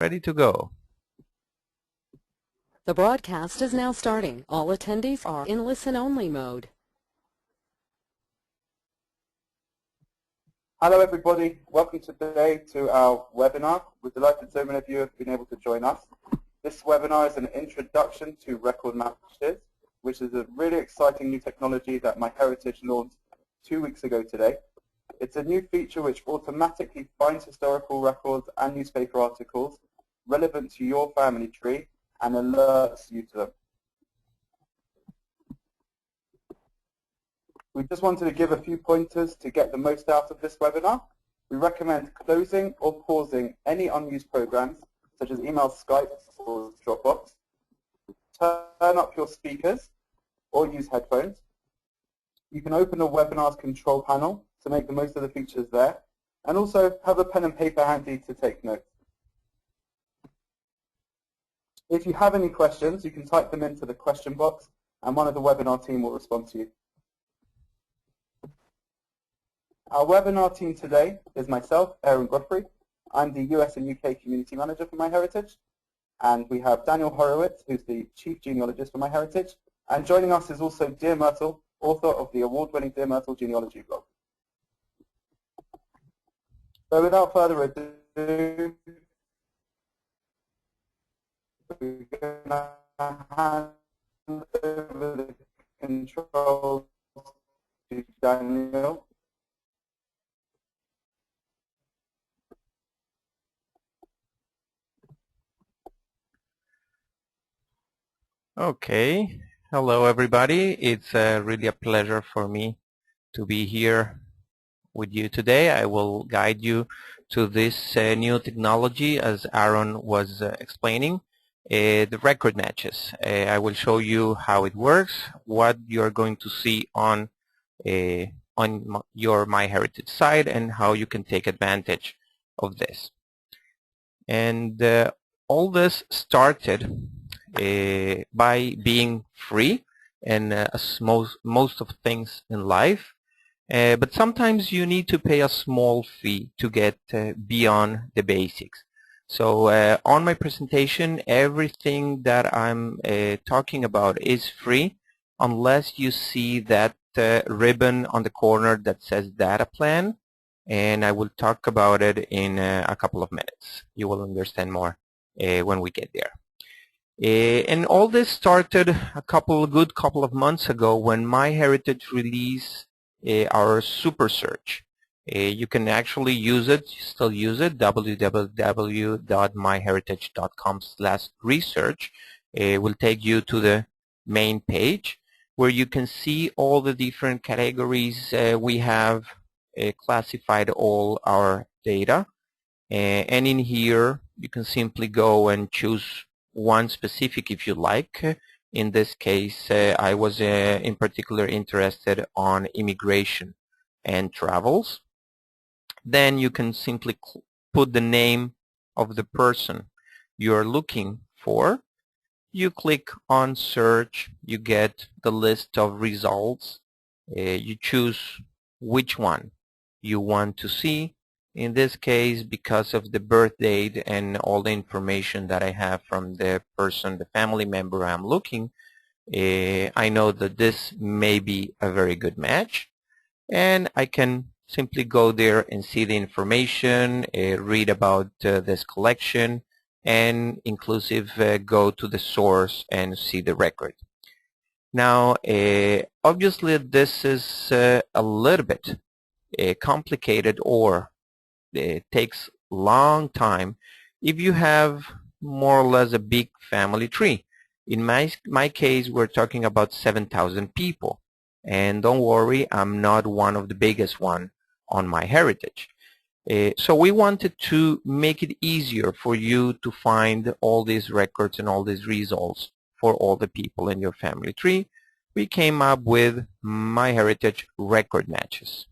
Ready to go. The broadcast is now starting. All attendees are in listen-only mode. Hello everybody, welcome today to our webinar. We're delighted so many of you have been able to join us. This webinar is an introduction to record matches, which is a really exciting new technology that MyHeritage launched 2 weeks ago today. It's a new feature which automatically finds historical records and newspaper articles relevant to your family tree and alerts you to them. We just wanted to give a few pointers to get the most out of this webinar. We recommend closing or pausing any unused programs, such as email, Skype, or Dropbox. Turn up your speakers or use headphones. You can open a webinar's control panel to make the most of the features there, and also have a pen and paper handy to take notes. If you have any questions, you can type them into the question box, and one of the webinar team will respond to you. Our webinar team today is myself, Aaron Godfrey. I'm the US and UK Community Manager for MyHeritage. And we have Daniel Horowitz, who's the Chief Genealogist for MyHeritage. And joining us is also Dear Myrtle, author of the award-winning Dear Myrtle genealogy blog. So without further ado, we're going to hand over the controls to Daniel. Okay. Hello, everybody. It's really a pleasure for me to be here with you today. I will guide you to this new technology, as Aaron was explaining, the record matches. I will show you how it works, what you're going to see on your MyHeritage site, and how you can take advantage of this. And all this started by being free, and as most of things in life, but sometimes you need to pay a small fee to get beyond the basics. So on my presentation, everything that I'm talking about is free, unless you see that ribbon on the corner that says data plan, and I will talk about it in a couple of minutes. You will understand more when we get there. And all this started a good couple of months ago when MyHeritage released our SuperSearch. You can actually use it, still use it, www.myheritage.com/research. It will take you to the main page where you can see all the different categories. We have classified all our data. And in here, you can simply go and choose one specific if you like. In this case, I was in particular interested on immigration and travels. Then you can simply put the name of the person you're looking for. You click on search, you get the list of results. You choose which one you want to see. In this case, because of the birth date and all the information that I have from the person, the family member I'm looking, I know that this may be a very good match, and I can simply go there and see the information, read about this collection, and inclusive go to the source and see the record. Now, obviously this is a little bit complicated, or it takes a long time if you have more or less a big family tree. In my case, we're talking about 7,000 people. And don't worry, I'm not one of the biggest one on MyHeritage. So we wanted to make it easier for you to find all these records and all these results for all the people in your family tree. We came up with MyHeritage Record Matches.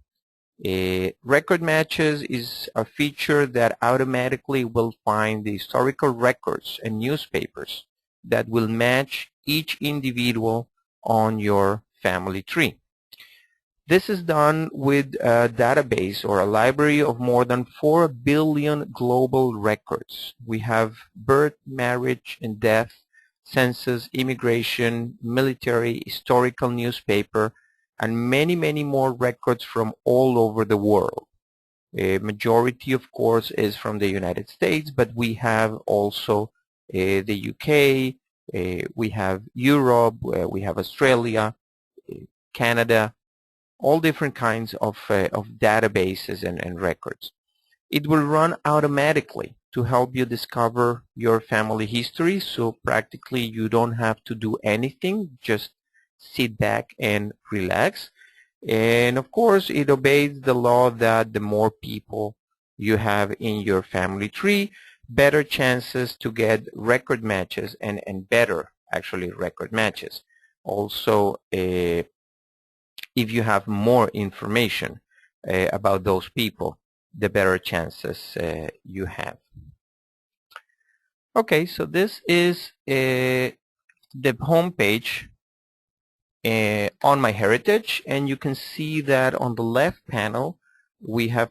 Record Matches is a feature that automatically will find the historical records and newspapers that will match each individual on your family tree. This is done with a database or a library of more than 4 billion global records. We have birth, marriage and death, census, immigration, military, historical newspaper, and many, many more records from all over the world. A majority, of course, is from the United States, but we have also the UK, we have Europe, we have Australia, Canada, all different kinds of databases and records. It will run automatically to help you discover your family history, so practically you don't have to do anything, just sit back and relax. And of course, it obeys the law that the more people you have in your family tree, better chances to get record matches and better, actually, record matches. Also, if you have more information about those people, the better chances you have. Okay, so this is the home page on MyHeritage, and you can see that on the left panel we have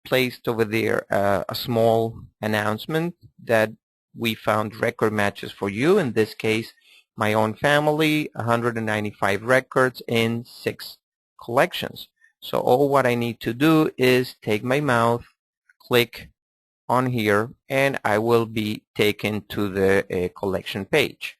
placed over there a small announcement that we found record matches for you. In this case, my own family, 195 records in 6 collections. So all what I need to do is take my mouse, click on here, and I will be taken to the collection page.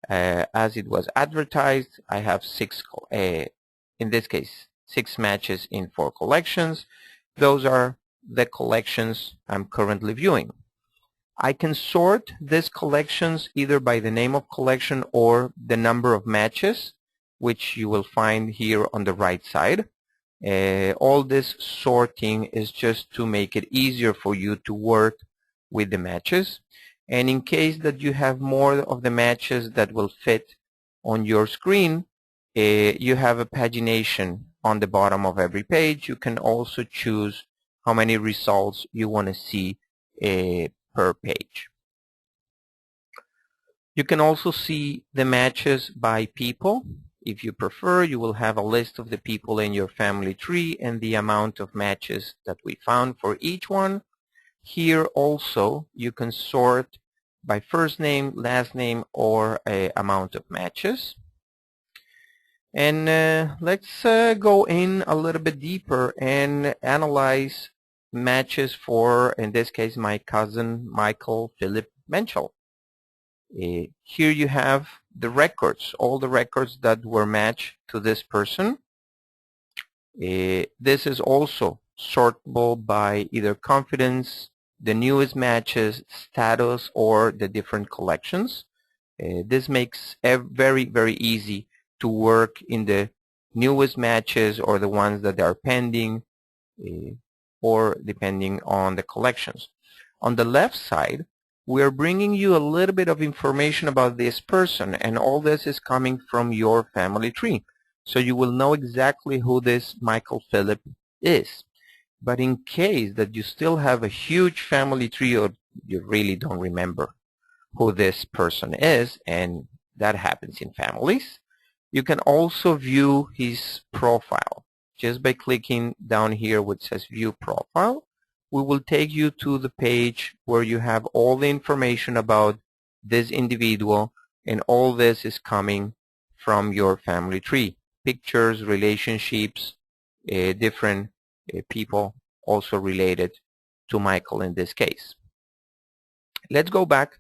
As it was advertised, I have 6, in this case, 6 matches in 4 collections. Those are the collections I'm currently viewing. I can sort these collections either by the name of collection or the number of matches, which you will find here on the right side. All this sorting is just to make it easier for you to work with the matches. And in case that you have more of the matches that will fit on your screen, you have a pagination on the bottom of every page. You can also choose how many results you want to see per page. You can also see the matches by people. If you prefer, you will have a list of the people in your family tree and the amount of matches that we found for each one. Here also you can sort by first name, last name, or amount of matches. And let's go in a little bit deeper and analyze matches for, in this case, my cousin Michael Philip Menchel. Here you have the records, all the records that were matched to this person. This is also sortable by either confidence, the newest matches, status, or the different collections. This makes it very, very easy to work in the newest matches or the ones that are pending, or depending on the collections. On the left side, we are bringing you a little bit of information about this person, and all this is coming from your family tree. So you will know exactly who this Michael Philip is. But in case that you still have a huge family tree or you really don't remember who this person is, and that happens in families, you can also view his profile. Just by clicking down here which says View Profile, we will take you to the page where you have all the information about this individual, and all this is coming from your family tree. Pictures, relationships, different people also related to Michael in this case. Let's go back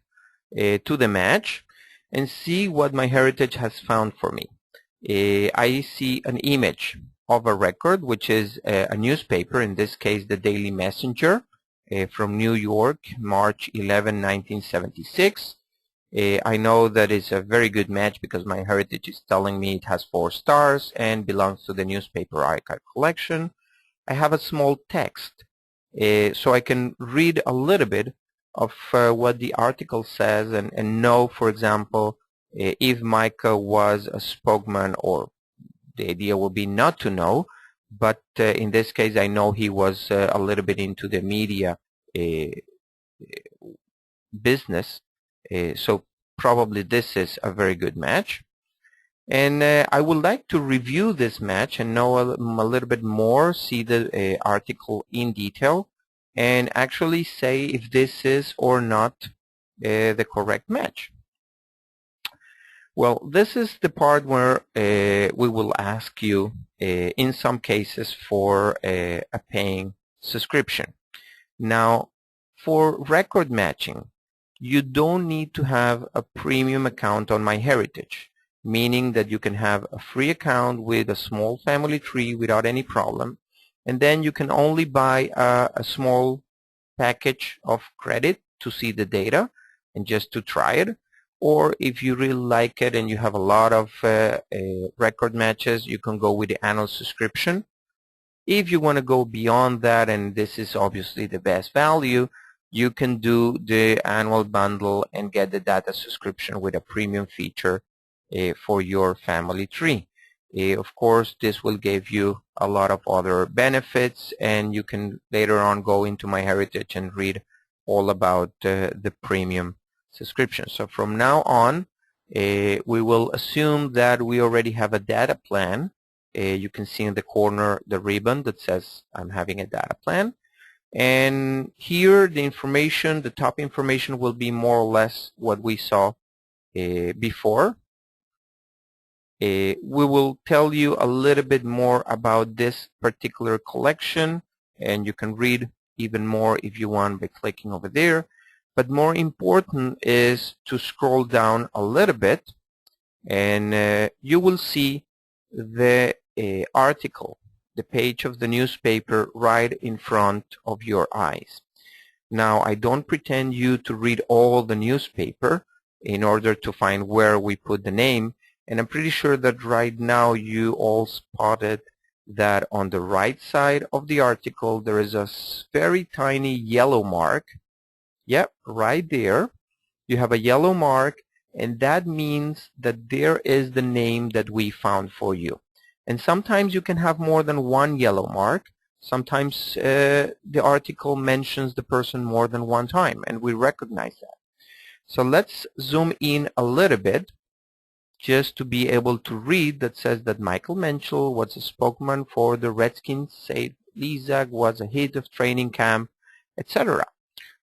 to the match and see what MyHeritage has found for me. I see an image of a record, which is a newspaper, in this case the Daily Messenger, from New York, March 11, 1976. I know that it's a very good match because MyHeritage is telling me it has 4 stars and belongs to the newspaper archive collection. I have a small text, so I can read a little bit of what the article says and know, for example, if Micah was a spokesman, or the idea would be not to know, but in this case I know he was a little bit into the media business, so probably this is a very good match. And I would like to review this match and know a little bit more, see the article in detail, and actually say if this is or not the correct match. Well, this is the part where we will ask you, in some cases, for a paying subscription. Now, for record matching, you don't need to have a premium account on MyHeritage, meaning that you can have a free account with a small family tree without any problem, and then you can only buy a small package of credit to see the data and just to try it. Or if you really like it and you have a lot of record matches, you can go with the annual subscription. If you want to go beyond that, and this is obviously the best value, you can do the annual bundle and get the data subscription with a premium feature for your family tree. Of course, this will give you a lot of other benefits, and you can later on go into MyHeritage and read all about the premium subscription. So from now on, we will assume that we already have a data plan. You can see in the corner the ribbon that says I'm having a data plan. And here the information, the top information will be more or less what we saw before. We will tell you a little bit more about this particular collection, and you can read even more if you want by clicking over there. But more important is to scroll down a little bit, and you will see the article, the page of the newspaper right in front of your eyes. Now, I don't pretend you to read all the newspaper in order to find where we put the name, and I'm pretty sure that right now you all spotted that on the right side of the article there is a very tiny yellow mark. Yep, right there. You have a yellow mark, and that means that there is the name that we found for you. And sometimes you can have more than one yellow mark. Sometimes the article mentions the person more than one time, and we recognize that. So let's zoom in a little bit just to be able to read that says that Michael Menschel was a spokesman for the Redskins, said Lizak was a hit of training camp, etc.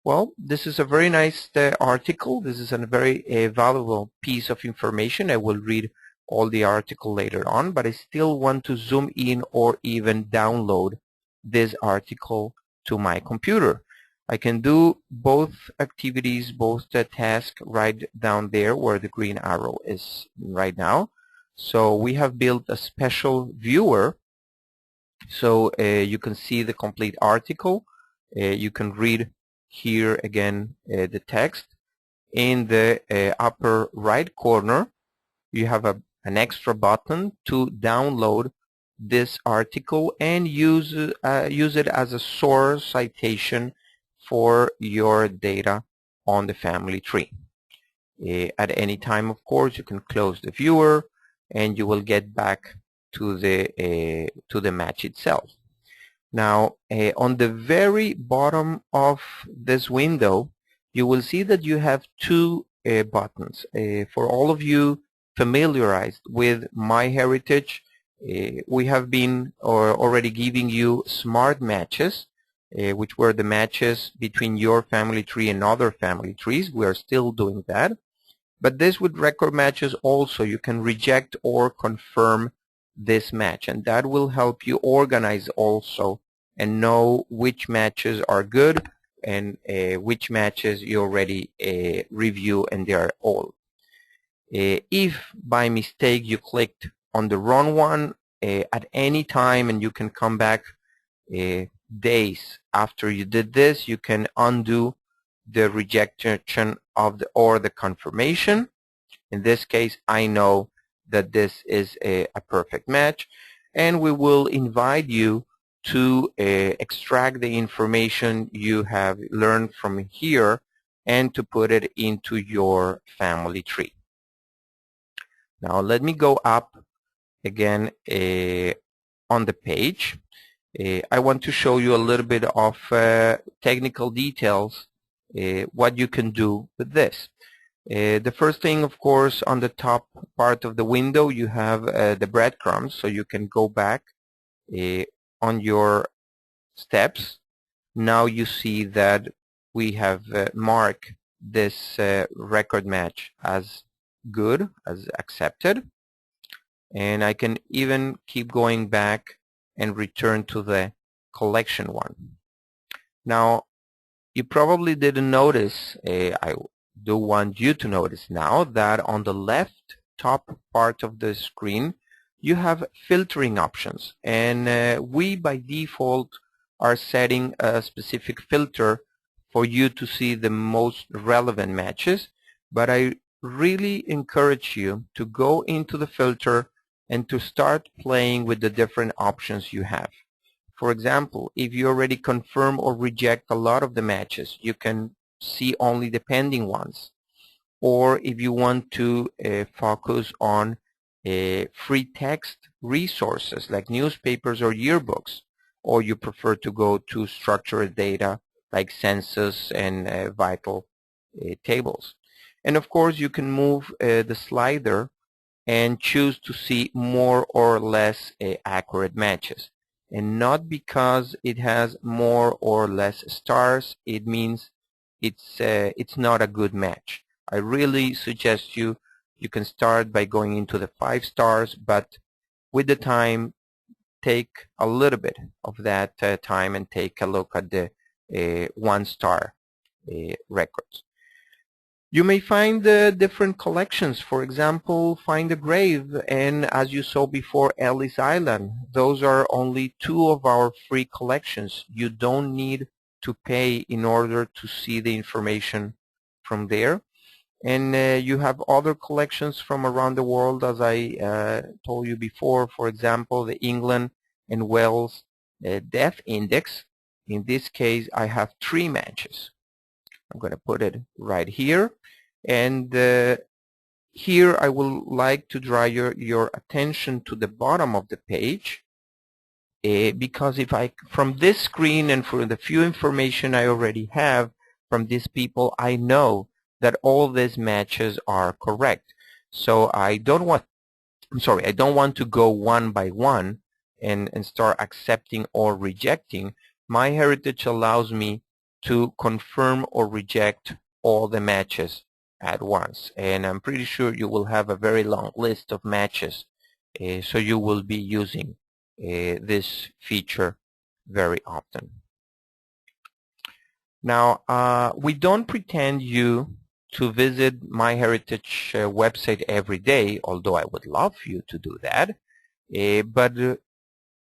Well, this is a very nice article. This is a very valuable piece of information. I will read all the article later on, but I still want to zoom in or even download this article to my computer. I can do both activities, both the task right down there where the green arrow is right now. So we have built a special viewer so you can see the complete article. You can read here again the text. In the upper right corner you have an extra button to download this article and use it as a source citation for your data on the family tree. At any time, of course, you can close the viewer and you will get back to the match itself. Now, on the very bottom of this window, you will see that you have two buttons. For all of you familiarized with MyHeritage, we have been already giving you smart matches, which were the matches between your family tree and other family trees. We are still doing that. But this with record matches also, you can reject or confirm this match, and that will help you organize also and know which matches are good and which matches you already review and they are all. If by mistake you clicked on the wrong one at any time, and you can come back days after you did this, you can undo the rejection of the confirmation. In this case, I know that this is a perfect match, and we will invite you to extract the information you have learned from here and to put it into your family tree. Now let me go up again on the page. I want to show you a little bit of technical details, what you can do with this. The first thing, of course, on the top part of the window, you have the breadcrumbs, so you can go back on your steps. Now you see that we have marked this record match as good, as accepted. And I can even keep going back and return to the collection one. Now, you probably didn't notice, I do want you to notice now that on the left top part of the screen you have filtering options, and we by default are setting a specific filter for you to see the most relevant matches, but I really encourage you to go into the filter and to start playing with the different options you have. For example, if you already confirm or reject a lot of the matches, you can see only the pending ones. Or if you want to focus on free text resources like newspapers or yearbooks, or you prefer to go to structured data like census and vital tables. And of course, you can move the slider and choose to see more or less accurate matches. And not because it has more or less stars, it means it's not a good match. I really suggest you can start by going into the 5 stars, but with the time, take a little bit of that time and take a look at the 1-star records. You may find different collections. For example, find a grave, and as you saw before, Ellis Island. Those are only 2 of our free collections. You don't need to pay in order to see the information from there. And you have other collections from around the world, as I told you before. For example, the England and Wales Death Index. In this case, I have 3 matches. I'm going to put it right here. And here I would like to draw your attention to the bottom of the page, because if from this screen and from the few information I already have from these people, I know that all these matches are correct. So I don't want to go one by one and start accepting or rejecting. MyHeritage allows me to confirm or reject all the matches at once, and I'm pretty sure you will have a very long list of matches, so you will be using this feature very often. Now, we don't pretend you to visit MyHeritage website every day, although I would love you to do that, but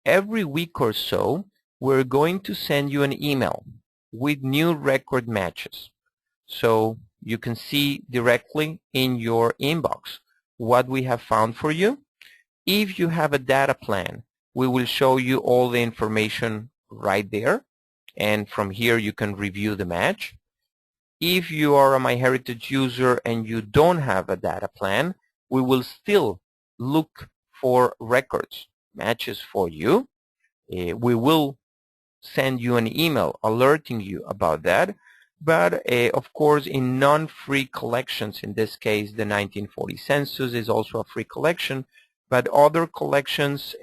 every week or so we're going to send you an email with new record matches. So you can see directly in your inbox what we have found for you. If you have a data plan, we will show you all the information right there, and from here you can review the match. If you are a MyHeritage user and you don't have a data plan, we will still look for records, matches for you. We will send you an email alerting you about that. But of course, in non-free collections, in this case the 1940 census is also a free collection, but other collections,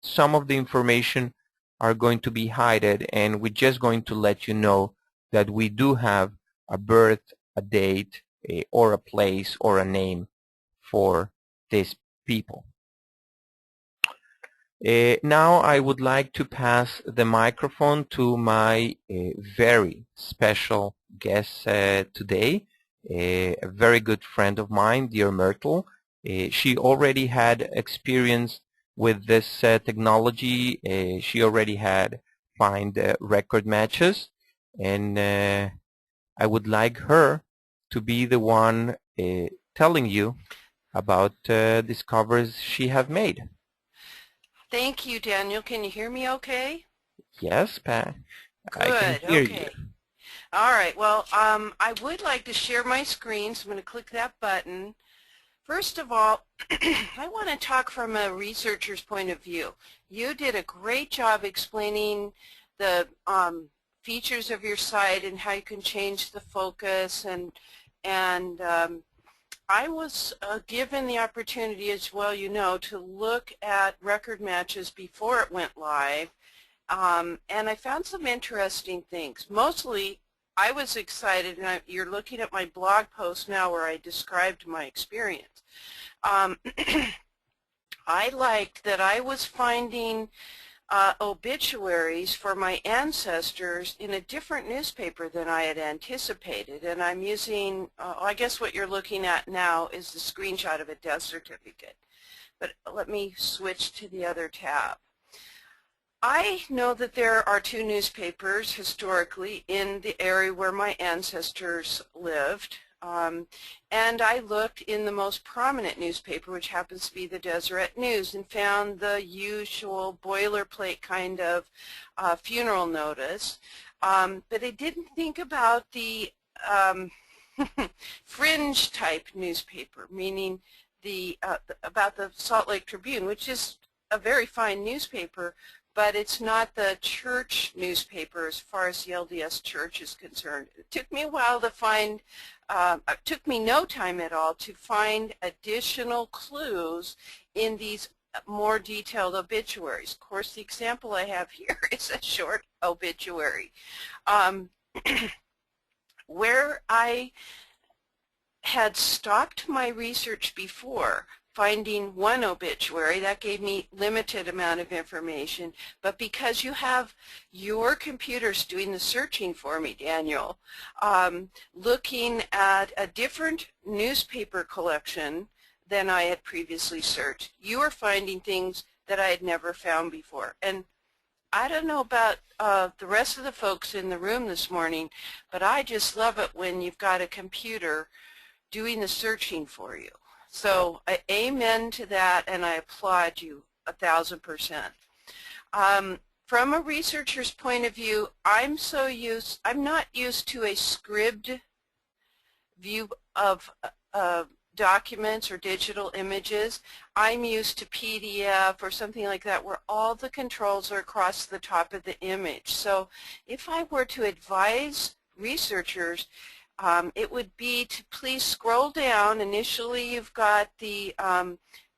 some of the information are going to be hidden, and we're just going to let you know that we do have a birth, a date, or a place, or a name for these people. Now I would like to pass the microphone to my very special guest today, a very good friend of mine, dear Myrtle. She already had experience with this technology. She already had find record matches, and I would like her to be the one telling you about discoveries she have made. Thank you, Daniel. Can you hear me okay? Yes, Pat. Good. I can hear okay. you. All right. Well, I would like to share my screen, so I'm going to click that button. First of all, I want to talk from a researcher's point of view. You did a great job explaining the features of your site and how you can change the focus and And I was given the opportunity as well, you know, to look at record matches before it went live, and I found some interesting things. Mostly, I was excited, and you're looking at my blog post now where I described my experience. I liked that I was finding obituaries for my ancestors in a different newspaper than I had anticipated, and I'm using, I guess what you're looking at now is the screenshot of a death certificate. But let me switch to the other tab. I know that there are two newspapers historically in the area where my ancestors lived, and I looked in the most prominent newspaper, which happens to be the Deseret News, and found the usual boilerplate kind of funeral notice, but I didn't think about the fringe type newspaper, meaning about the Salt Lake Tribune, which is a very fine newspaper, but it's not the church newspaper as far as the LDS Church is concerned. It took me a while to find, it took me no time at all to find additional clues in these more detailed obituaries. Of course, the example I have here is a short obituary. Where I had stopped my research before, finding one obituary, that gave me limited amount of information, but because you have your computers doing the searching for me, Daniel, looking at a different newspaper collection than I had previously searched, you are finding things that I had never found before. And I don't know about the rest of the folks in the room this morning, but I just love it when you've got a computer doing the searching for you. So amen to that, and I applaud you 1,000%. From a researcher's point of view, I'm not used to a scribed view of documents or digital images. I'm used to PDF or something like that where all the controls are across the top of the image. So if I were to advise researchers, it would be to please scroll down. Initially you've got the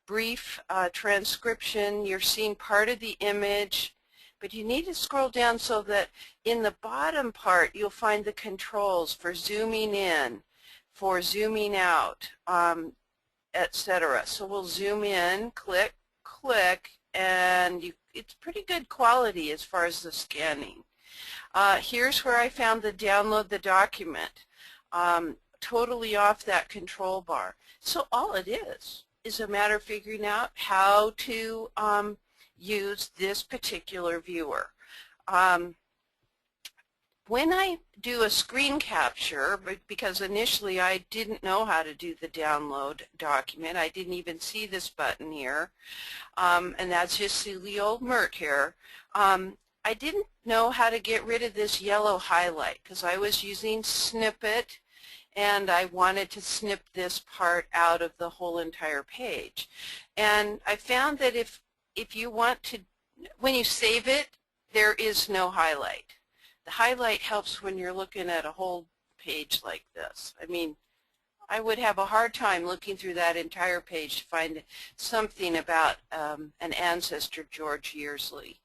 brief transcription. You're seeing part of the image, but you need to scroll down so that in the bottom part you'll find the controls for zooming in, for zooming out, etc. So we'll zoom in, click, click, and it's pretty good quality as far as the scanning. Here's where I found the download the document. Totally off that control bar. So all it is a matter of figuring out how to use this particular viewer. When I do a screen capture, because initially I didn't know how to do the download document, I didn't even see this button here, and that's just silly old Mert here. I didn't know how to get rid of this yellow highlight because I was using Snippet and I wanted to snip this part out of the whole entire page. And I found that if you want to, when you save it, there is no highlight. The highlight helps when you're looking at a whole page like this. I mean, I would have a hard time looking through that entire page to find something about an ancestor, George Yearsley.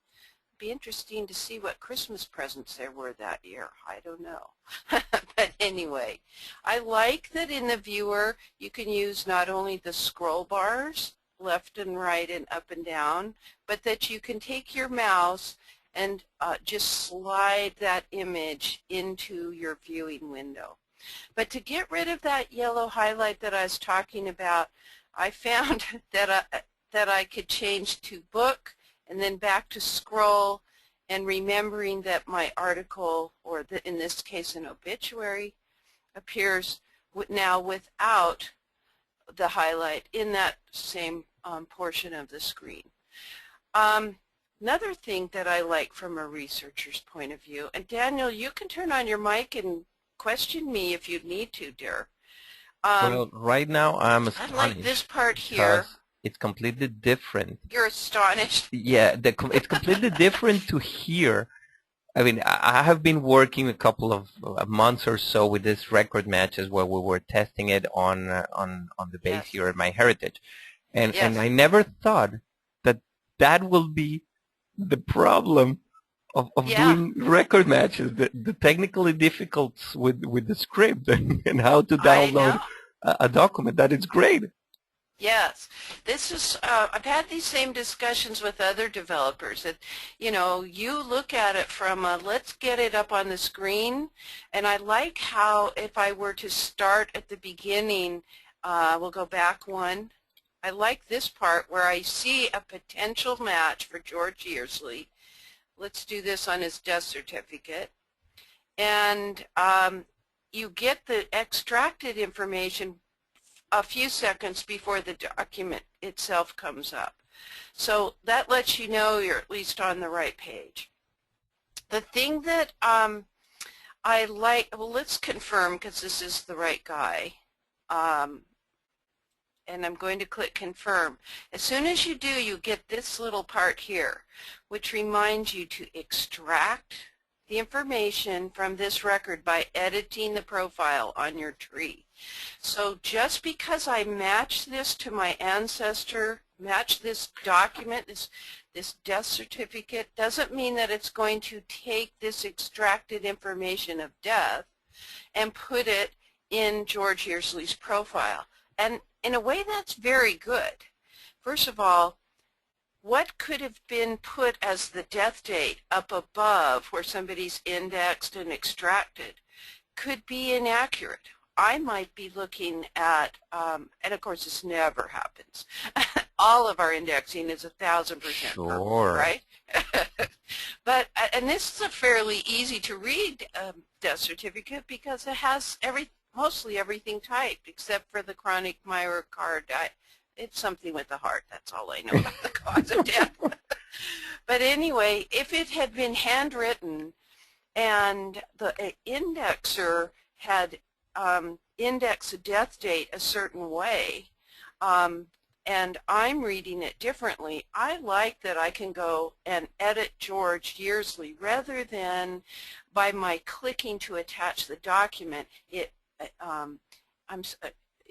Be interesting to see what Christmas presents there were that year. I don't know. But anyway, I like that in the viewer you can use not only the scroll bars left and right and up and down, but that you can take your mouse and just slide that image into your viewing window. But to get rid of that yellow highlight that I was talking about, I found that I could change to book and then back to scroll, and remembering that my article, or in this case an obituary, appears now without the highlight in that same portion of the screen. Another thing that I like from a researcher's point of view, and Daniel, you can turn on your mic and question me if you need to, dear. Well, right now I'm astonished. I like this part here. It's completely different. You're astonished? Yeah, it's completely different to here. I mean, I have been working a couple of months or so with this record matches where we were testing it on the base Yes. here at MyHeritage, and Yes. I never thought that that will be the problem of Yeah, doing record matches, the technically difficult with the script and how to I know. download a document. That is great. Yes, this is, I've had these same discussions with other developers that, you know, you look at it from let's get it up on the screen, and I like how if I were to start at the beginning, we'll go back one. I like this part where I see a potential match for George Yearsley. Let's do this on his death certificate. And you get the extracted information a few seconds before the document itself comes up. So that lets you know you're at least on the right page. The thing that I like, well, let's confirm because this is the right guy. And I'm going to click confirm. As soon as you do, you get this little part here, which reminds you to extract the information from this record by editing the profile on your tree. So just because I match this to my ancestor, match this document, this death certificate, doesn't mean that it's going to take this extracted information of death and put it in George Yearsley's profile. And in a way, that's very good. First of all, what could have been put as the death date up above where somebody's indexed and extracted could be inaccurate. I might be looking at, and of course this never happens. All of our indexing is 1,000% perfect, right? But, and this is a fairly easy to read death certificate because it has mostly everything typed except for the chronic myocarditis. It's something with the heart. That's all I know about the cause of death. But anyway, if it had been handwritten and the indexer had indexed the death date a certain way, and I'm reading it differently, I like that I can go and edit George Yearsley rather than by my clicking to attach the document.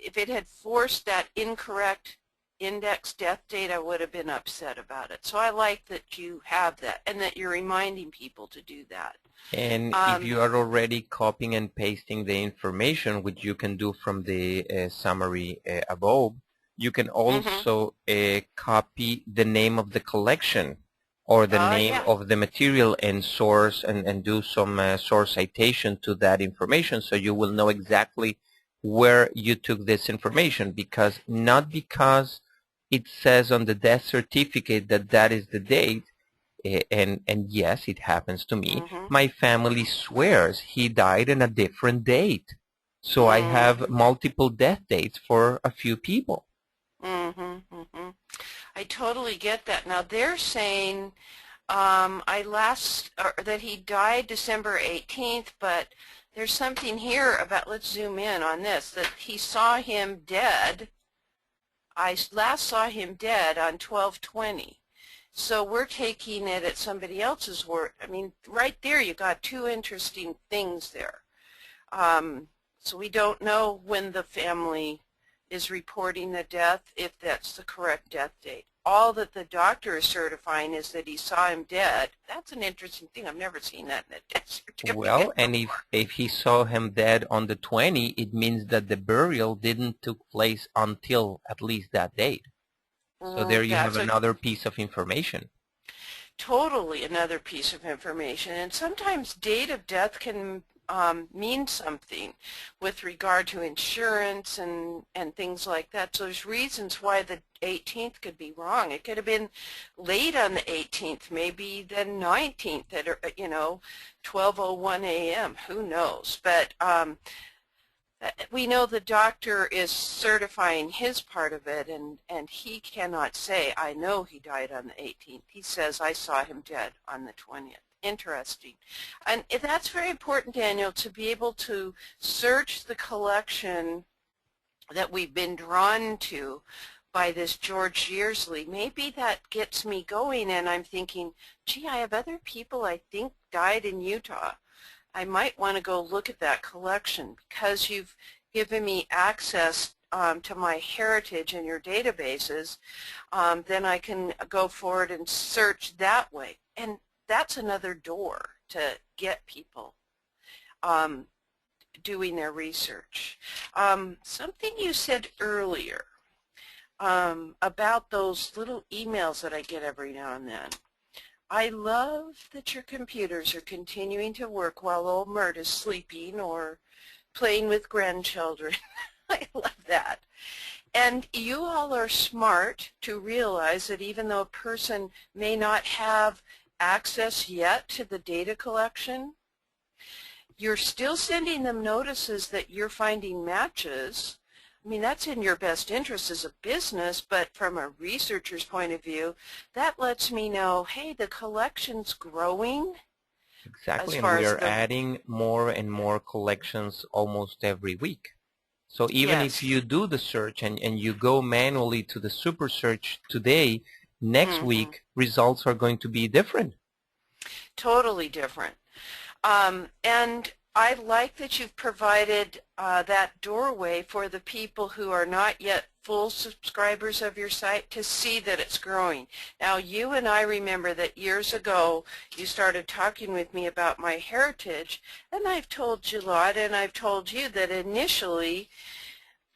If it had forced that incorrect index death date, I would have been upset about it. So I like that you have that and that you're reminding people to do that. And if you are already copying and pasting the information, which you can do from the summary above, you can also copy the name of the collection or the name of the material and source and do some source citation to that information, so you will know exactly where you took this information, because not because it says on the death certificate that that is the date, and yes, it happens to me. My family swears he died on a different date. So I have multiple death dates for a few people. I totally get that. Now they're saying that he died December 18th, but there's something here about, let's zoom in on this, that he saw him dead. I last saw him dead on 12/20. So we're taking it at somebody else's word. I mean, right there you got two interesting things there. So we don't know when the family is reporting the death, if that's the correct death date. All that the doctor is certifying is that he saw him dead. That's an interesting thing. I've never seen that in a death certificate. Well, and if he saw him dead on the 20th, it means that the burial didn't took place until at least that date. So there you have another piece of information. Totally another piece of information. And sometimes date of death can mean something with regard to insurance and things like that. So there's reasons why the 18th could be wrong. It could have been late on the 18th, maybe the 19th at, 12:01 a.m. Who knows? But we know the doctor is certifying his part of it, and he cannot say, I know he died on the 18th. He says, I saw him dead on the 20th. Interesting. And that's very important, Daniel, to be able to search the collection that we've been drawn to by this George Yearsley. Maybe that gets me going, and I'm thinking, gee, I have other people I think died in Utah. I might want to go look at that collection. Because you've given me access to MyHeritage in your databases, then I can go forward and search that way. And that's another door to get people doing their research. Something you said earlier about those little emails that I get every now and then. I love that your computers are continuing to work while old Mert is sleeping or playing with grandchildren. I love that. And you all are smart to realize that even though a person may not have access yet to the data collection, you're still sending them notices that you're finding matches. I mean, that's in your best interest as a business, but from a researcher's point of view, that lets me know, hey, the collection's growing. Exactly, and we are adding more and more collections almost every week. So even if you do the search and you go manually to the SuperSearch today, next week results are going to be different. Totally different. And I like that you've provided that doorway for the people who are not yet full subscribers of your site to see that it's growing. Now, you and I remember that years ago you started talking with me about MyHeritage, and I've told you a lot, and I've told you that initially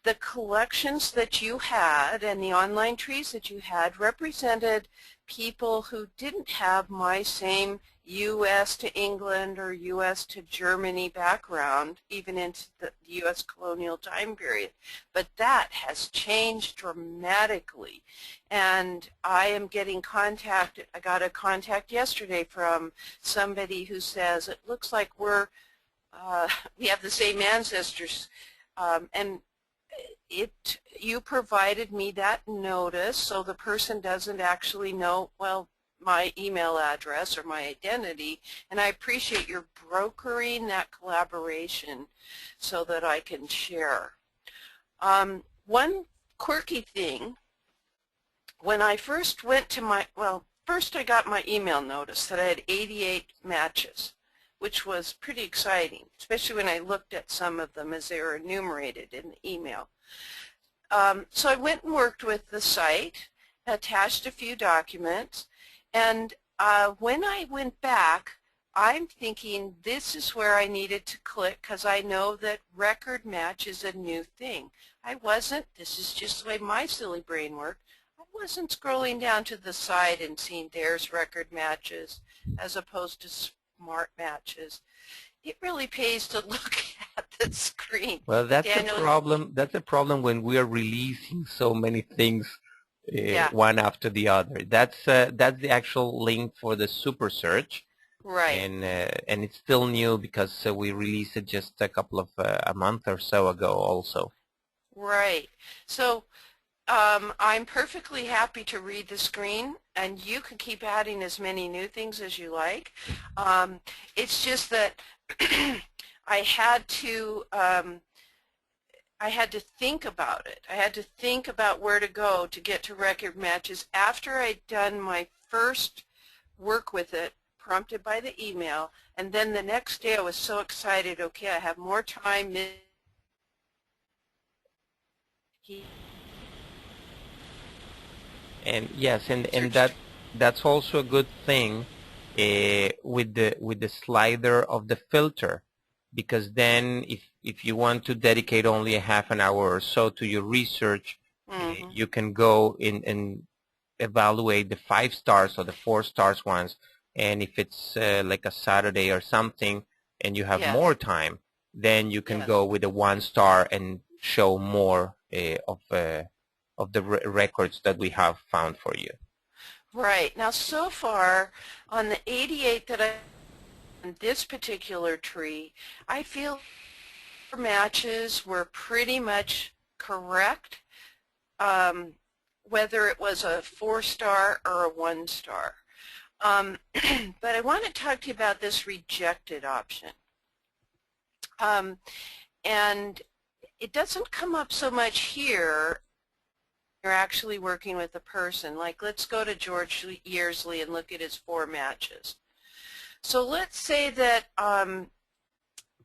the collections that you had and the online trees that you had represented people who didn't have my same U.S. to England or U.S. to Germany background, even into the U.S. colonial time period. But that has changed dramatically. And I am getting contact. I got a contact yesterday from somebody who says, it looks like we have the same ancestors. And you provided me that notice so the person doesn't actually know, well, my email address or my identity, and I appreciate your brokering that collaboration so that I can share. One quirky thing, when I first went to first I got my email notice that I had 88 matches, which was pretty exciting, especially when I looked at some of them as they were enumerated in the email. So I went and worked with the site, attached a few documents, and when I went back, I'm thinking this is where I needed to click because I know that record match is a new thing. This is just the way my silly brain worked, I wasn't scrolling down to the side and seeing there's record matches as opposed to smart matches. It really pays to look at the screen. Well, that's a problem. That's a problem when we are releasing so many things one after the other. That's the actual link for the SuperSearch, right? And it's still new because we released it just a month or so ago, also. Right. So I'm perfectly happy to read the screen, and you can keep adding as many new things as you like. It's just that I had to think about it. I had to think about where to go to get to record matches after I'd done my first work with it, prompted by the email, and then the next day I was so excited, okay, I have more time. And yes, and that's also a good thing with the slider of the filter, because then if you want to dedicate only a half an hour or so to your research, you can go in and evaluate the 5 stars or the 4 stars ones, and if it's like a Saturday or something and you have more time, then you can go with a 1 star and show more of the records that we have found for you. Right. Now, so far, on the 88 that I on this particular tree, I feel matches were pretty much correct, whether it was a 4-star or a 1-star. But I want to talk to you about this rejected option. And it doesn't come up so much here you're actually working with a person. Like, let's go to George Yearsley and look at his 4 matches. So let's say that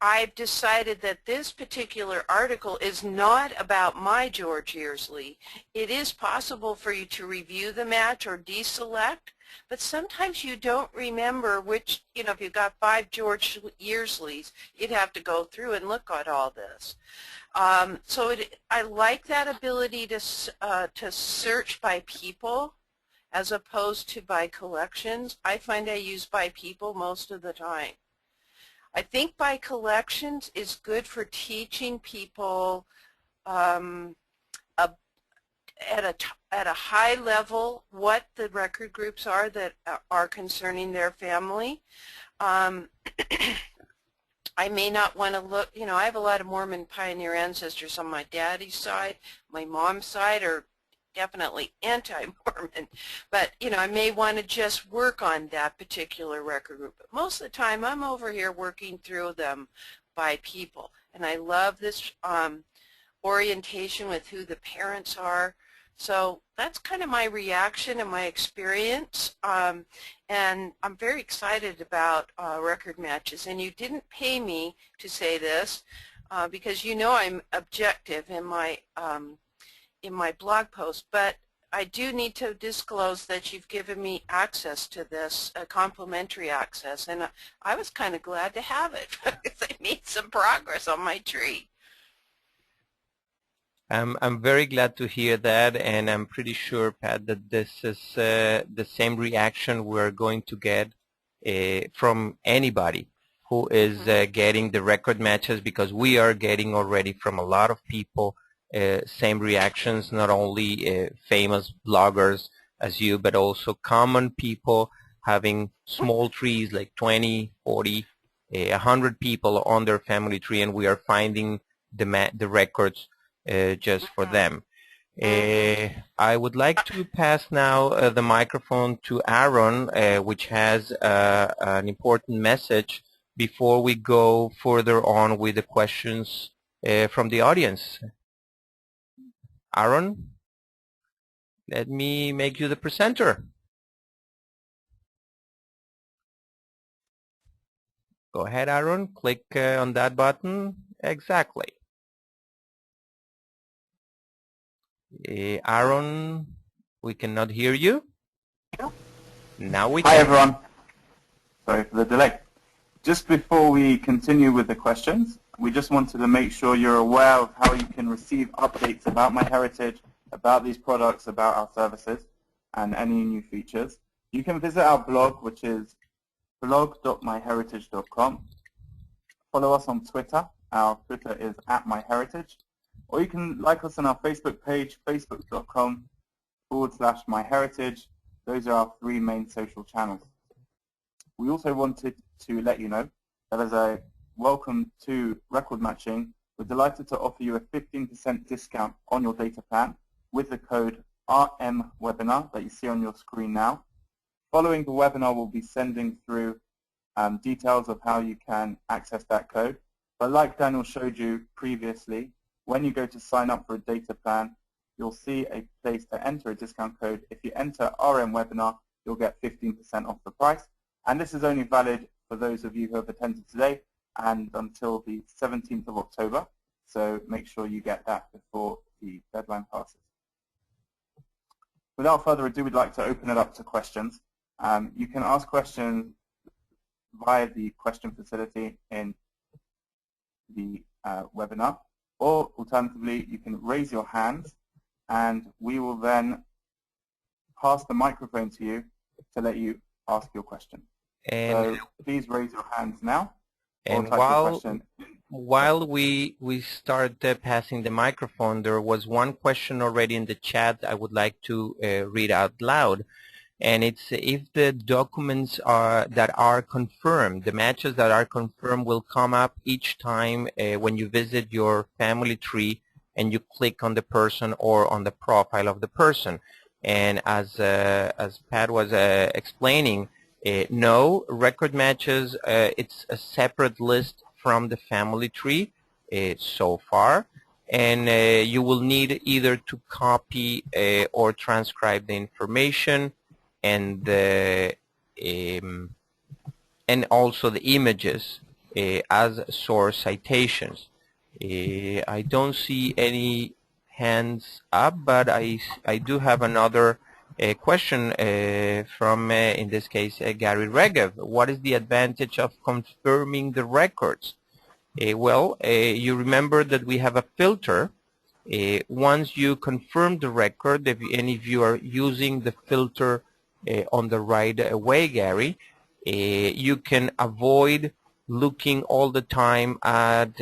I've decided that this particular article is not about my George Yearsley. It is possible for you to review the match or deselect, but sometimes you don't remember which, if you've got 5 George Yearsleys, you'd have to go through and look at all this. I like that ability to search by people as opposed to by collections. I find I use by people most of the time. I think by collections is good for teaching people at a high level what the record groups are that are concerning their family. I may not want to look, I have a lot of Mormon pioneer ancestors on my daddy's side. My mom's side are definitely anti-Mormon, but I may want to just work on that particular record group. But most of the time I'm over here working through them by people, and I love this orientation with who the parents are. So that's kind of my reaction and my experience, and I'm very excited about record matches. And you didn't pay me to say this because I'm objective in my blog post, but I do need to disclose that you've given me access to this, complimentary access, and I was kind of glad to have it because I made some progress on my tree. I'm very glad to hear that, and I'm pretty sure, Pat, that this is the same reaction we're going to get from anybody who is getting the record matches, because we are getting already from a lot of people same reactions, not only famous bloggers as you, but also common people having small trees like 20, 40, 100 people on their family tree, and we are finding the records just for them. I would like to pass now the microphone to Aaron, which has an important message before we go further on with the questions from the audience. Aaron, let me make you the presenter. Go ahead, Aaron. Click on that button. Exactly. Aaron, we cannot hear you. Now we can. Hi, everyone. Sorry for the delay. Just before we continue with the questions, we just wanted to make sure you're aware of how you can receive updates about MyHeritage, about these products, about our services, and any new features. You can visit our blog, which is blog.myheritage.com. Follow us on Twitter. Our Twitter is @myheritage. Or you can like us on our Facebook page, facebook.com/myheritage. Those are our 3 main social channels. We also wanted to let you know that as a welcome to record matching, we're delighted to offer you a 15% discount on your data plan with the code RMWebinar that you see on your screen now. Following the webinar, we'll be sending through details of how you can access that code. But like Daniel showed you previously, when you go to sign up for a data plan, you'll see a place to enter a discount code. If you enter RMWebinar, you'll get 15% off the price. And this is only valid for those of you who have attended today and until the 17th of October. So make sure you get that before the deadline passes. Without further ado, we'd like to open it up to questions. You can ask questions via the question facility in the webinar, or alternatively, you can raise your hands and we will then pass the microphone to you to let you ask your question. And so please raise your hands now. And while we start passing the microphone, there was one question already in the chat I would like to read out loud. And it's if the documents that are confirmed, the matches that are confirmed will come up each time when you visit your family tree and you click on the person or on the profile of the person. And as Pat was explaining, no, record matches, it's a separate list from the family tree so far. and you will need either to copy or transcribe the information and also the images as source citations. I don't see any hands up, but I do have another question from, in this case, Gary Regev. What is the advantage of confirming the records? You remember that we have a filter. Once you confirm the record, and if you are using the filter on the right way, Gary, you can avoid looking all the time at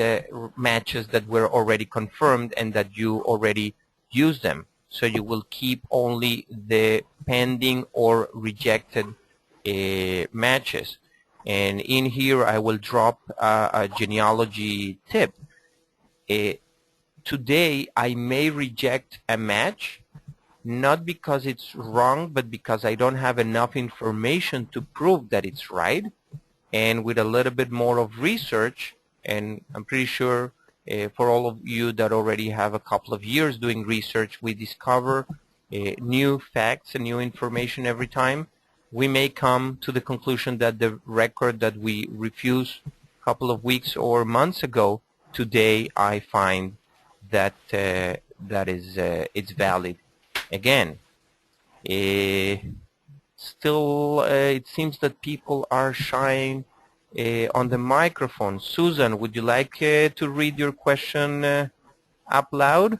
matches that were already confirmed and that you already used them. So you will keep only the pending or rejected matches. And in here I will drop a genealogy tip. Today I may reject a match, not because it's wrong, but because I don't have enough information to prove that it's right. And with a little bit more of research, and I'm pretty sure for all of you that already have a couple of years doing research, we discover new facts and new information every time. We may come to the conclusion that the record that we refused a couple of weeks or months ago, today I find that it's valid again. Still, it seems that people are shying on the microphone. Susan, would you like to read your question up loud?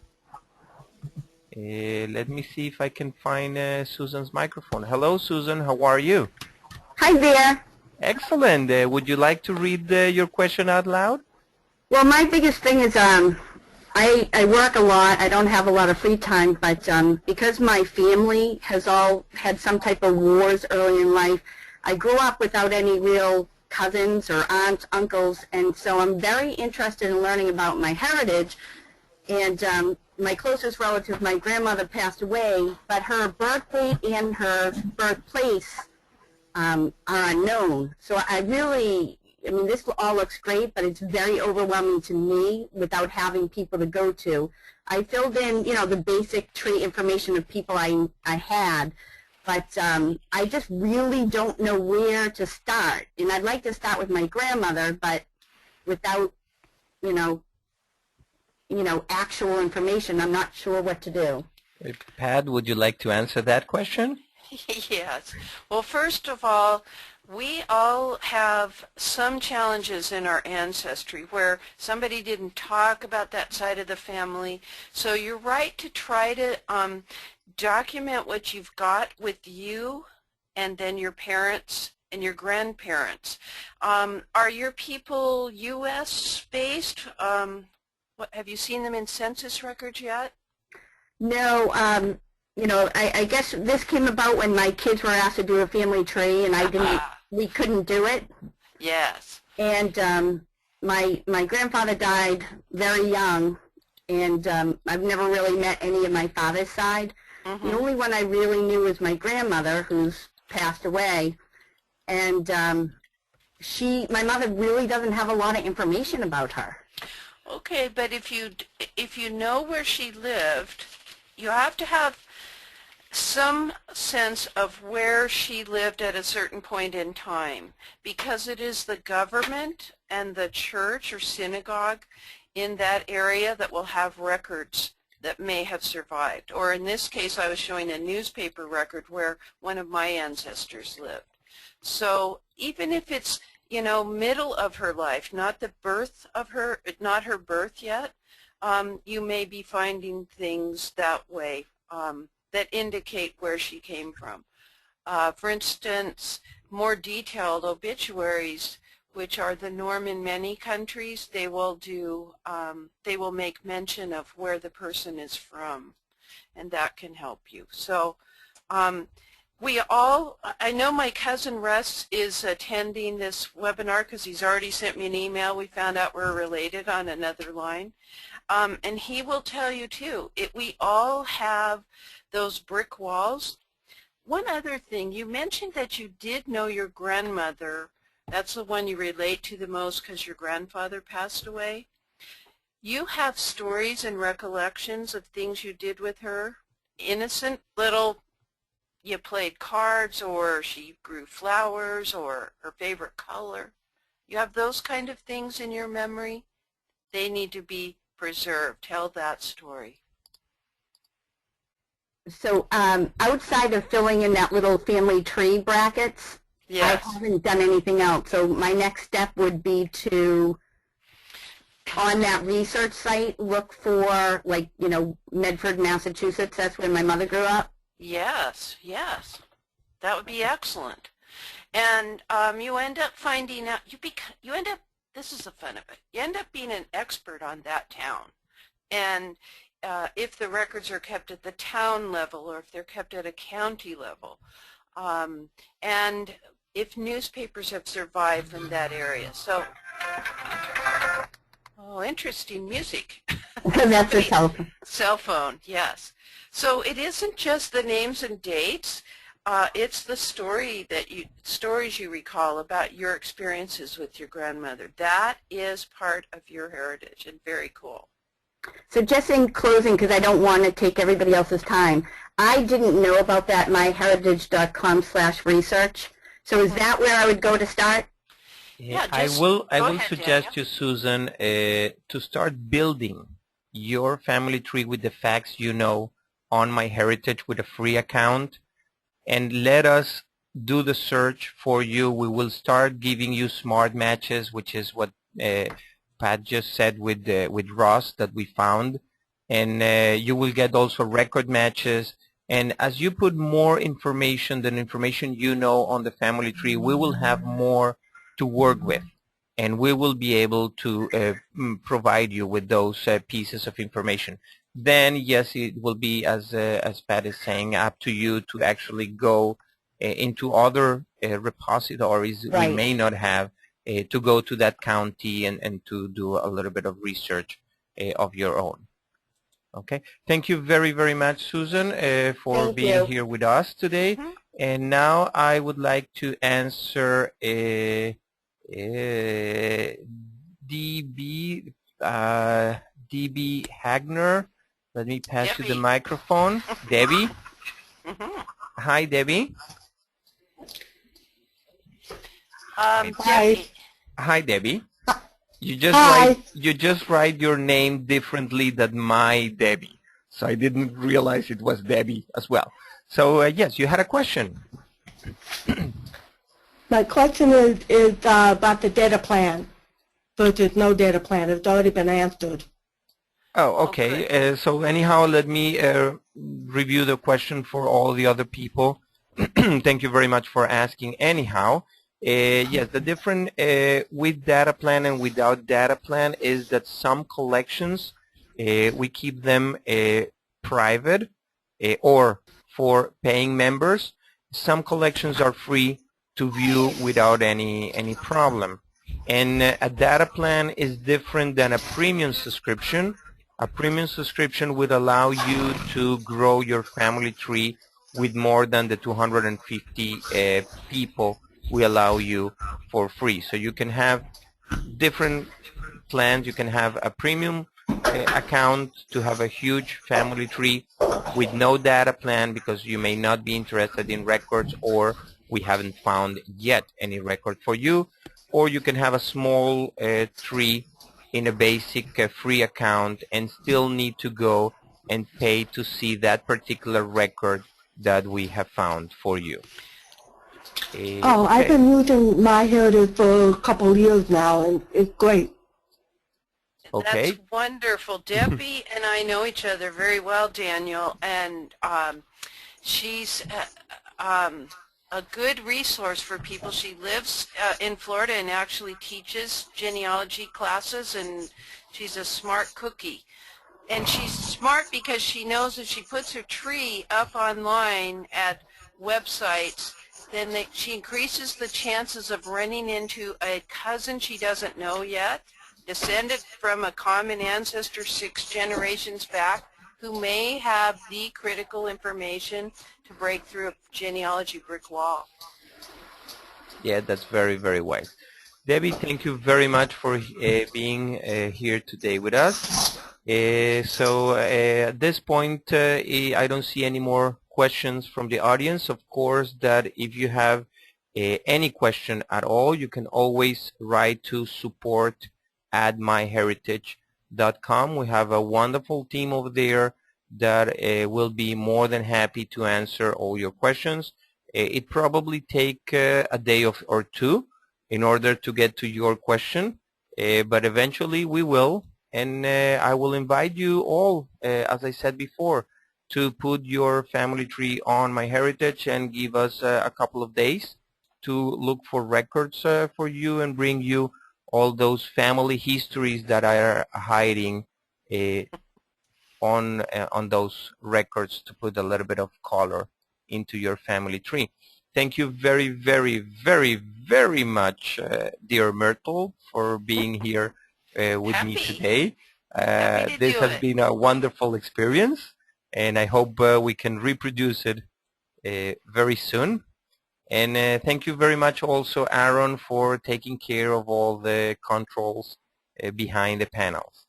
Let me see if I can find Susan's microphone. Hello, Susan. How are you? Hi there. Excellent. Would you like to read your question out loud? Well, my biggest thing is I work a lot. I don't have a lot of free time, but because my family has all had some type of wars early in life, I grew up without any real cousins or aunts, uncles, and so I'm very interested in learning about my heritage. And my closest relative, my grandmother, passed away, but her birth date and her birthplace are unknown. So I mean, this all looks great, but it's very overwhelming to me without having people to go to. I filled in, the basic tree information of people I had, but I just really don't know where to start. And I'd like to start with my grandmother, but without, actual information, I'm not sure what to do. Pat, would you like to answer that question? Yes. Well, first of all, we all have some challenges in our ancestry where somebody didn't talk about that side of the family. So you're right to try to document what you've got with you and then your parents and your grandparents. Are your people U.S. based? Have you seen them in census records yet? No. I guess this came about when my kids were asked to do a family tree, and we couldn't do it. Yes. And my grandfather died very young, and I've never really met any of my father's side. Mm-hmm. The only one I really knew was my grandmother, who's passed away, and my mother really doesn't have a lot of information about her. Okay, but if you know where she lived, you have to have some sense of where she lived at a certain point in time, because it is the government and the church or synagogue in that area that will have records that may have survived. Or in this case, I was showing a newspaper record where one of my ancestors lived. So even if it's, middle of her life, not the birth of her, not her birth yet, you may be finding things that way that indicate where she came from. For instance, more detailed obituaries, which are the norm in many countries, they will make mention of where the person is from, and that can help you. So I know my cousin Russ is attending this webinar because he's already sent me an email. We found out we're related on another line. And he will tell you too, we all have those brick walls. One other thing, you mentioned that you did know your grandmother. That's the one you relate to the most because your grandfather passed away. you have stories and recollections of things you did with her? Innocent little, you played cards, or she grew flowers, or her favorite color. You have those kind of things in your memory? They need to be preserved. Tell that story. So outside of filling in that little family tree brackets, Yes. I haven't done anything else. So my next step would be to, on that research site, look for, like, you know, Medford, Massachusetts. That's where my mother grew up. Yes, yes. That would be excellent. And you end up finding out, you end up, this is the fun of it, you end up being an expert on that town. And if the records are kept at the town level or if they're kept at a county level. And if newspapers have survived from that area. So, oh, interesting music. That's a telephone. Cell phone, yes. So it isn't just the names and dates. It's the stories you recall about your experiences with your grandmother. That is part of your heritage, and very cool. So just in closing, because I don't want to take everybody else's time, I didn't know about that myheritage.com/research. So is that where I would go to start? Yeah, Yeah, I will ahead, suggest Daniel. to Susan to start building your family tree with the facts you know on MyHeritage with a free account, and let us do the search for you. We will start giving you smart matches, which is what Pat just said with Ross that we found, and you will get also record matches. And as you put more information than information you know on the family tree, we will have more to work with, and we will be able to provide you with those pieces of information. Then yes, it will be, as Pat is saying, up to you to actually go into other repositories Right. we may not have, to go to that county and to do a little bit of research of your own. Okay. Thank you very, very much, Susan, for Thank being you. here with us today. Mm-hmm. And now I would like to answer DB Hagner. Let me pass you the Debbie. microphone. Debbie. Mm-hmm. Hi, Debbie. Debbie. Hi, Debbie. You just write your name differently than my Debbie. So I didn't realize it was Debbie as well. So yes, you had a question. My question is about the data plan versus no data plan. It's already been answered. Oh, okay. Okay. So anyhow, let me review the question for all the other people. Thank you very much for asking. Anyhow, yes, the difference with data plan and without data plan is that some collections we keep them private or for paying members. Some collections are free to view without any problem. And a data plan is different than a premium subscription. A premium subscription would allow you to grow your family tree with more than the 250 people we allow you for free. So you can have different plans. You can have a premium account to have a huge family tree with no data plan because you may not be interested in records, or we haven't found yet any record for you. Or you can have a small tree in a basic free account and still need to go and pay to see that particular record that we have found for you. Oh, okay. I've been using MyHeritage for a couple of years now, and it's great. Okay. That's wonderful. Debbie and I know each other very well, Daniel, and she's a good resource for people. She lives in Florida and actually teaches genealogy classes, and she's a smart cookie. And she's smart because she knows if she puts her tree up online at websites, then she increases the chances of running into a cousin she doesn't know yet, descended from a common ancestor 6 generations back, who may have the critical information to break through a genealogy brick wall. Yeah, that's very, very wise. Debbie, thank you very much for being here today with us. At this point, I don't see any more questions from the audience. Of course, that if you have any question at all, you can always write to support@myheritage.com. We have a wonderful team over there that will be more than happy to answer all your questions. It probably take a day or two in order to get to your question, but eventually we will, and I will invite you all, as I said before, to put your family tree on MyHeritage and give us a couple of days to look for records for you and bring you all those family histories that are hiding on those records to put a little bit of color into your family tree. Thank you very, very, very, very much, dear Myrtle, for being here with me today. This has been a wonderful experience, and I hope we can reproduce it very soon. And thank you very much also, Aaron, for taking care of all the controls behind the panels.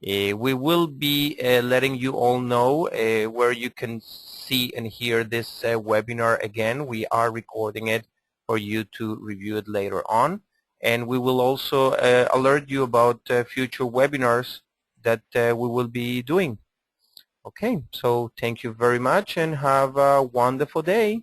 We will be letting you all know where you can see and hear this webinar again. We are recording it for you to review it later on. And we will also alert you about future webinars that we will be doing. Okay, so thank you very much and have a wonderful day.